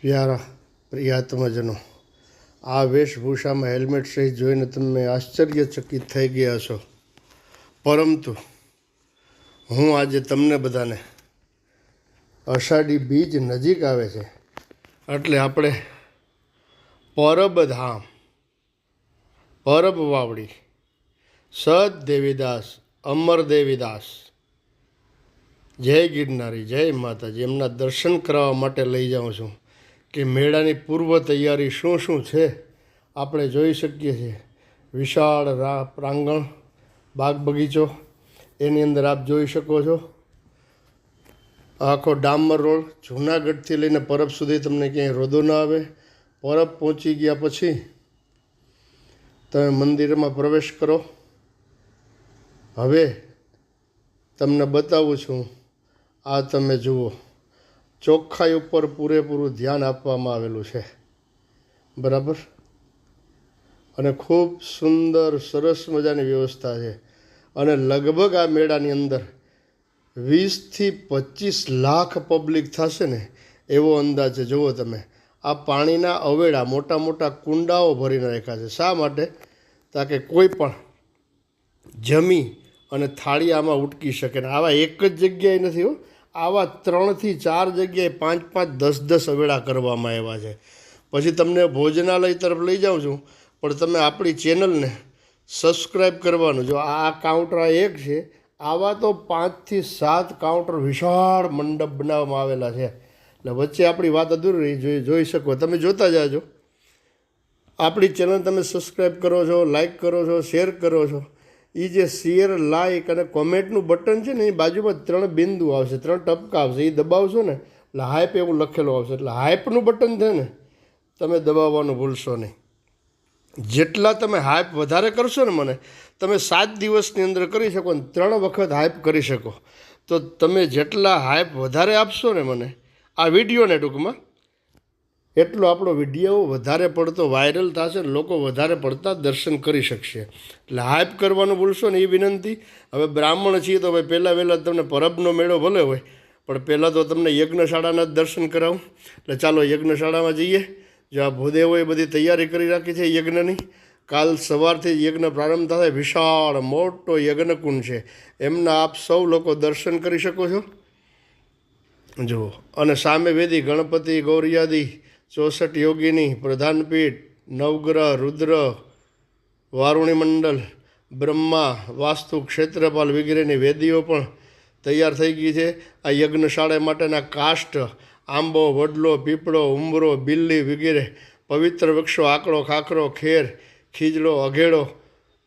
પ્યારા પ્રિયાત્મજનો, આ વેશભૂષામાં હેલ્મેટ સહિત જોઈને તમે આશ્ચર્યચકિત થઈ ગયા છો. પરંતુ હું આજે તમને બધાને અષાઢી બીજ નજીક આવે છે એટલે આપણે પરબધામ, પરબ વાવડી, સત દેવીદાસ, અમર દેવીદાસ, જય ગિરનારી, જય માતાજી એમના દર્શન કરાવવા માટે લઈ જાઉં છું કે મેળાની પૂર્વ તૈયારી શું શું છે આપણે જોઈ શકીએ છીએ. વિશાળ પ્રાંગણ, બાગ બગીચો, એની અંદર આપ જોઈ શકો છો. આખો ડામર રોડ, જૂનાગઢથી લઈને પરબ સુધી તમને ક્યાંય રોદો ના આવે. પરબ પહોંચી ગયા પછી તમે મંદિરમાં પ્રવેશ કરો. હવે તમને બતાવું છું, આ તમે જુઓ, ચોખ્ખાઈ ઉપર પૂરેપૂરું ધ્યાન આપવામાં આવેલું છે, બરાબર. અને ખૂબ સુંદર સરસ મજાની વ્યવસ્થા છે. અને લગભગ આ મેળાની અંદર 20થી 25 લાખ પબ્લિક થશે ને એવો અંદાજ છે. જુઓ તમે, આ પાણીના અવેડા, મોટા મોટા કુંડાઓ ભરીને રાખ્યા છે. શા માટે? તાકે કોઈ પણ જમી અને થાળી આમાં ઉટકી શકે ને. આવા એક જ જગ્યાએ નથી હો, આવા 3 થી 4 જગ્યાએ 5 5 10 10 અવેડા કરવામાં આવ્યા છે. પછી તમને ભોજનાલય તરફ લઈ જાઉં છું, પણ તમે આપણી ચેનલને સબસ્ક્રાઈબ કરવાનું. જો આ કાઉન્ટર એક છે, આવા તો 5 થી 7 કાઉન્ટર વિશાળ મંડપ બનાવવામાં આવેલા છે. એટલે વચ્ચે આપણી વાત અધૂરી રહી, જોઈ શકો. તમે જોતા જાજો. આપણી ચેનલ તમે સબસ્ક્રાઈબ કરો છો, લાઈક કરો છો, શેર કરો છો. એ જે શેર, લાઈક અને કોમેન્ટનું બટન છે ને, એ બાજુમાં 3 બિંદુ આવશે, 3 ટપકા આવશે. એ દબાવશો ને એટલે હાઈપ એવું લખેલું આવશે. એટલે હાઈપનું બટન છે ને, તમે દબાવવાનું ભૂલશો નહીં. જેટલા તમે હાઈપ વધારે કરશો ને મને, તમે 7 દિવસની અંદર કરી શકો ને 3 વખત હાઈપ કરી શકો. તો તમે જેટલા હાઈપ વધારે આપશો ને મને, આ વિડીયોને ટૂંકમાં, એટલો આપણો વિડીયો વધારે પડતો વાયરલ થશે, લોકો વધારે પડતા દર્શન કરી શકશે. એટલે હાઈપ કરવાનું ભૂલશો ને, એ વિનંતી. હવે બ્રાહ્મણ છીએ તો ભાઈ પહેલાં વહેલા તમને પરબનો મેળો ભલે હોય, પણ પહેલાં તો તમને યજ્ઞશાળાના જ દર્શન કરાવું. એટલે ચાલો યજ્ઞશાળામાં જઈએ. જો આ ભૂદેવોએ બધી તૈયારી કરી રાખી છે યજ્ઞની. કાલ સવારથી યજ્ઞ પ્રારંભ થશે. વિશાળ મોટો યજ્ઞકુંડ છે, એમના આપ સૌ લોકો દર્શન કરી શકો છો. જુઓ, અને સામે વેદી, ગણપતિ, ગૌરિયાદી, 64 યોગીની, પ્રધાનપીઠ, નવગ્રહ, રુદ્ર, વારુણી મંડળ, બ્રહ્મા, વાસ્તુ, ક્ષેત્રપાલ વગેરેની વેદીઓ પણ તૈયાર થઈ ગઈ છે. આ યજ્ઞશાળા માટેના કાષ્ટ, આંબો, વડલો, પીપળો, ઉંબરો, બિલ્લી વગેરે પવિત્ર વૃક્ષો, આકડો, ખાખરો, ખેર, ખીજડો, અઘેડો,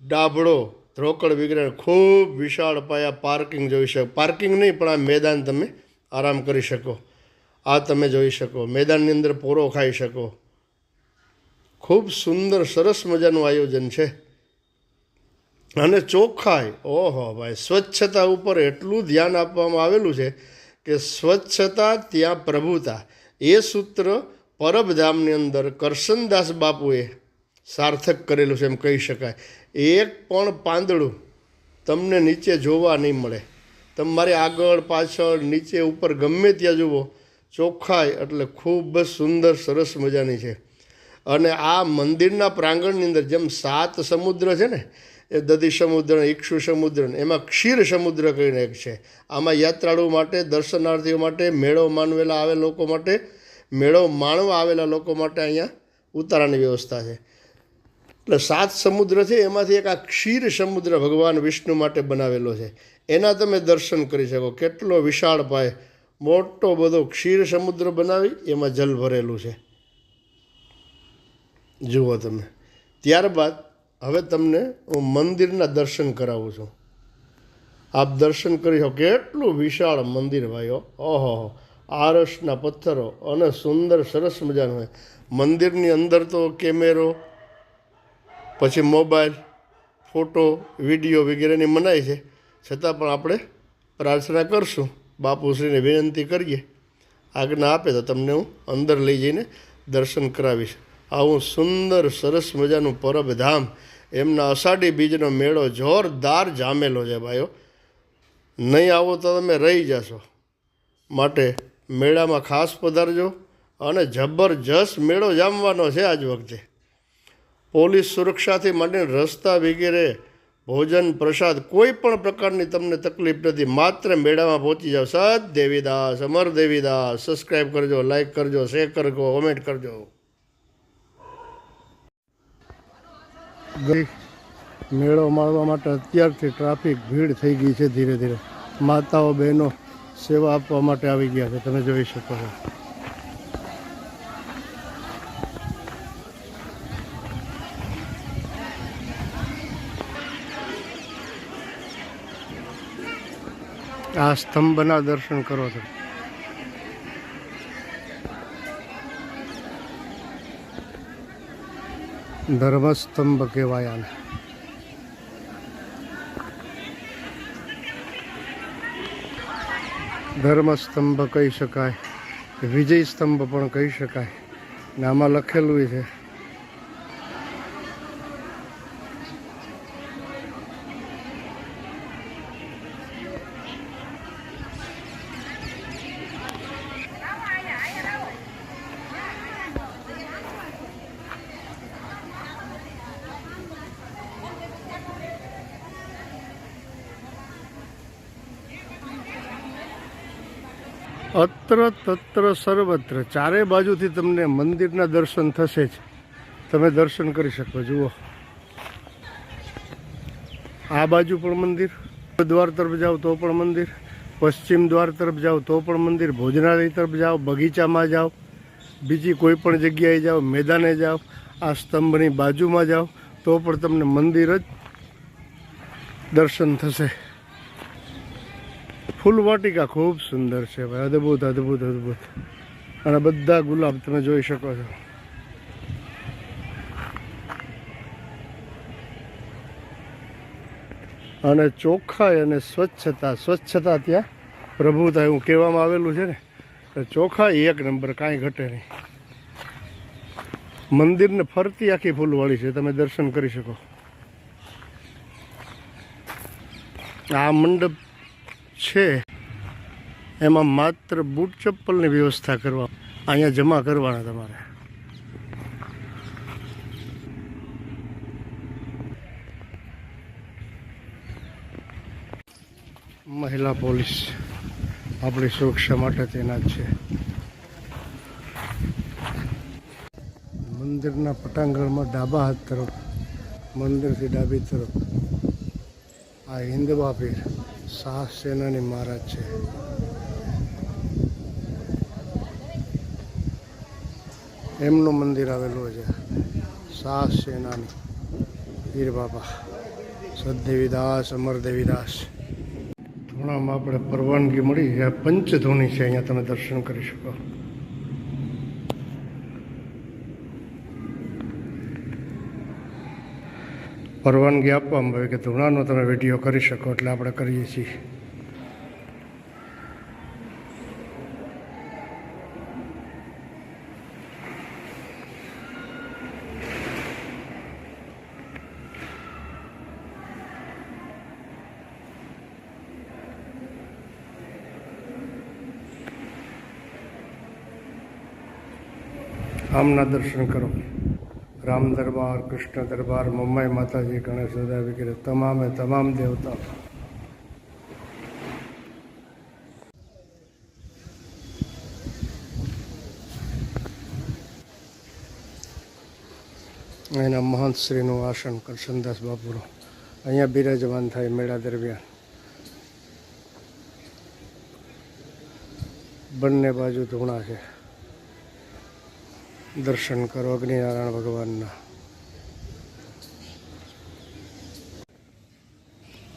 ડાભડો, ધ્રોકડ વગેરે ખૂબ વિશાળ પાયા પાર્કિંગ જોઈ શકો. પાર્કિંગ નહીં, પણ આ મેદાન તમે આરામ કરી શકો. આ તમે જોઈ શકો. મેદાનની અંદર પોરો ખાઈ શકો. ખૂબ સુંદર સરસ મજાનું આયોજન છે. અને ચોખ્ખાઈ, ઓહો ભાઈ, સ્વચ્છતા ઉપર એટલું ધ્યાન આપવામાં આવેલું છે કે સ્વચ્છતા ત્યાં પ્રભુતા. એ સૂત્ર પરબધામની અંદર કરશનદાસ બાપુએ સાર્થક કરેલું છે એમ કહી શકાય. એક પણ પાંદડું તમને નીચે જોવા નહીં મળે. તમારે આગળ પાછળ નીચે ઉપર ગમે ત્યાં જુઓ, ચોખ્ખાઈ એટલે ખૂબ જ સુંદર સરસ મજાની છે. અને આ મંદિરના પ્રાંગણની અંદર જેમ 7 સમુદ્ર છે ને, એ દધી સમુદ્ર, ઇક્ષુ સમુદ્ર, એમાં ક્ષીર સમુદ્ર કરીને એક છે. આમાં યાત્રાળુઓ માટે, દર્શનાર્થીઓ માટે, મેળો માનવેલા આવેલા લોકો માટે, મેળો માણવા આવેલા લોકો માટે અહીંયા ઉતારાની વ્યવસ્થા છે. એટલે 7 સમુદ્ર છે, એમાંથી એક આ ક્ષીર સમુદ્ર ભગવાન વિષ્ણુ માટે બનાવેલો છે. એના તમે દર્શન કરી શકો. કેટલો વિશાળ પાયે મોટો બધો ક્ષીર સમુદ્ર બનાવી એમાં જલ ભરેલું છે, જુઓ તમે. ત્યારબાદ હવે તમને હું મંદિરના દર્શન કરાવું છું. આપ દર્શન કરી શકો. કેટલું વિશાળ મંદિર ભાઈઓ, ઓહો, આરસના પથ્થરો અને સુંદર સરસ મજાનું હોય. મંદિરની અંદર તો કેમેરો, પછી મોબાઈલ, ફોટો, વિડીયો વગેરેની મનાઈ છે. છતાં પણ આપણે પ્રાર્થના કરશું, બાપુશ્રીને વિનંતી કરીએ, આજ્ઞા આપે તો તમને હું અંદર લઈ જઈને દર્શન કરાવીશ. આવું સુંદર સરસ મજાનું પરબધામ, એમના અષાઢી બીજનો મેળો જોરદાર જામેલો છે ભાઈઓ. નહીં આવો તો તમે રહી જશો. માટે મેળામાં ખાસ પધારજો અને જબરજસ્ત મેળો જામવાનો છે આજ વખતે. પોલીસ સુરક્ષાથી માંડીને રસ્તા વગેરે ભોજન પ્રસાદ કોઈ પણ પ્રકારની તમને તકલીફ નથી. માત્ર મેળામાં પહોંચી જાઓ. સત દેવીદાસ, અમર દેવીદાસ. સબસ્ક્રાઈબ કરજો, લાઈક કરજો, શેર કરજો, કોમેન્ટ કરજો. મેળો માણવા માટે અત્યારથી ટ્રાફિક ભીડ થઈ ગઈ છે. ધીરે ધીરે માતાઓ બહેનો સેવા આપવા માટે આવી ગયા છે, તમે જોઈ શકો છો. આ સ્તંભના દર્શન કરો છો. ધર્મસ્તંભ કહેવાય આને. ધર્મસ્તંભ કહી શકાય, વિજય સ્તંભ પણ કહી શકાય. ને આમાં લખેલું છે અત્ર તત્ર સર્વત્ર, ચારે બાજુથી તમને મંદિરના દર્શન થશે જ. તમે દર્શન કરી શકો. જુઓ, આ બાજુ પણ મંદિર, દ્વાર તરફ જાઓ તો પણ મંદિર, પશ્ચિમ દ્વાર તરફ જાઓ તો પણ મંદિર, ભોજનાલય તરફ જાઓ, બગીચામાં જાઓ, બીજી કોઈ પણ જગ્યાએ જાઓ, મેદાને જાઓ, આ સ્તંભની બાજુમાં જાઓ તો પણ તમને મંદિર જ દર્શન થશે. ફૂલવાટિકા ખૂબ સુંદર છે ભાઈ, અદ્ભુત અદ્ભુત અદ્ભુત. અને બધા ગુલાબ તમે જોઈ શકો છો. અને ચોખ્ખાઈ અને સ્વચ્છતા, સ્વચ્છતા ત્યાં પ્રભુતા એવું કહેવામાં આવેલું છે ને. ચોખ્ખાઈ એક નંબર, કાંઈ ઘટે નહીં. મંદિરને ફરતી આખી ફૂલવાળી છે, તમે દર્શન કરી શકો. આ મંડપ છે એમાં માત્ર બૂટ ચપ્પલની વ્યવસ્થા કરવા, અહીંયા જમા કરવાના તમારે. મહિલા પોલીસ આપણી સુરક્ષા માટે તૈનાત છે. મંદિરના પટાંગણમાં ડાબા હાથ તરફ, મંદિરથી ડાબી તરફ આ હિંદવા પીર શાહ સેનાની મહારાજ છે. એમનું મંદિર આવેલું છે, શાહ સેનાની પીર બાબા સદદેવીદાસ, અમરદેવીદાસ. ધૂણામાં આપણે પરવાનગી મળી છે. પંચધૂણી છે, અહીંયા તમે દર્શન કરી શકો. પરવાનગી આપવામાં આવે કે ધૂણાનો તમે વિડીયો કરી શકો, એટલે આપણે કરીએ છીએ. આમના દર્શન કરો. રામ દરબાર, કૃષ્ણ દરબાર, મમ્માઈ માતાજી, ગણેશ દાદા વગેરે તમામે તમામ દેવતા. એના મહંત શ્રીનું આસન કરશનદાસ બાપુનું અહીંયા બિરાજમાન થાય મેળા દરમિયાન. બંને બાજુ ધૂણા છે. દર્શન કરો અગ્નિનારાયણ ભગવાનના.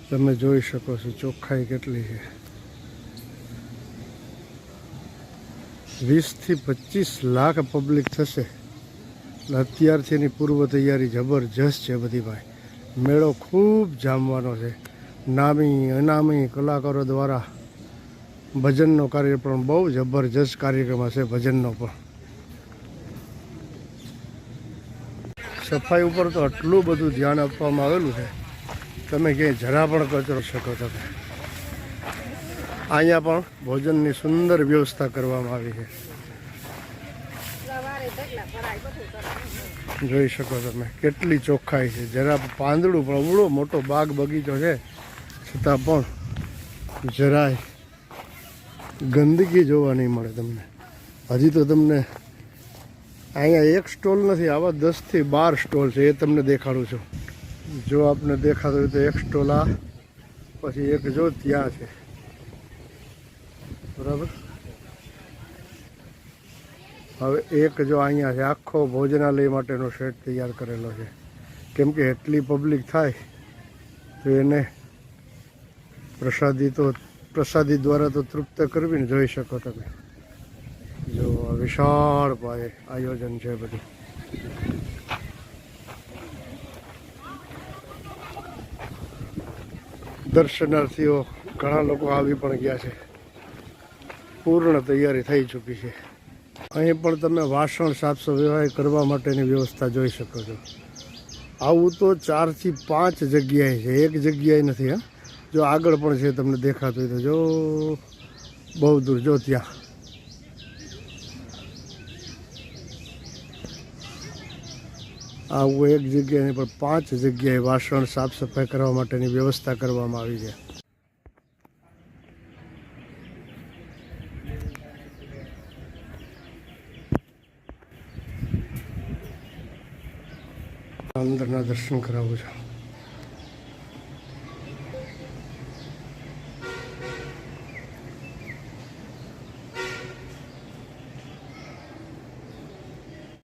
તમે જોઈ શકો છો ચોખ્ખાઈ કેટલી છે. 20 થી 25 લાખ પબ્લિક થશે. અત્યારથી એની પૂર્વ તૈયારી જબરજસ્ત છે બધી ભાઈ. મેળો ખૂબ જામવાનો છે. નામી અનામી કલાકારો દ્વારા ભજનનો કાર્યક્રમ બહુ જબરજસ્ત કાર્યક્રમ હશે. ભજનનો પણ સફાઈ ઉપર તો આટલું બધું ધ્યાન આપવામાં આવેલું છે, તમે ક્યાંય જરા પણ કચરો શકો. તમે અહીંયા પણ ભોજનની સુંદર વ્યવસ્થા કરવામાં આવી છે. જોઈ શકો તમે કેટલી ચોખ્ખાઈ છે. જરા પાંદડું પણ અવળો મોટો બાગ બગીચો છે છતાં પણ જરાય ગંદકી જોવા નહીં મળે તમને. હજી તો તમને અહીંયા એક સ્ટોલ નથી, આવા 10 થી 12 સ્ટોલ છે, એ તમને દેખાડું છું. જો આપને દેખાતો હોય તો એક સ્ટોલ આ, પછી એક જો ત્યાં છે, બરાબર. હવે એક જો અહીંયા છે, આખો ભોજનાલય માટેનો સેટ તૈયાર કરેલો છે. કેમ કે એટલી પબ્લિક થાય તો એને પ્રસાદી દ્વારા તો તૃપ્ત કરવી ને. જોઈ શકો તમે, જો આ વિશાળ પાયે આયોજન છે બધું. દર્શનાર્થીઓ ઘણા લોકો આવી પણ ગયા છે. પૂર્ણ તૈયારી થઈ ચૂકી છે. અહીં પણ તમે વાસણ સાફ સફાઈ કરવા માટેની વ્યવસ્થા જોઈ શકો છો. આવું તો 4 થી 5 જગ્યાએ છે, એક જગ્યાએ નથી. હા, જો આગળ પણ છે, તમને દેખાતું હોય તો જો બહુ દૂર જો ત્યાં. આવું એક જગ્યાએ નહીં પણ 5 જગ્યાએ વાસણ સાફ સફાઈ કરવા માટેની વ્યવસ્થા કરવામાં આવી છે. અંદરના દર્શન કરાવું છું.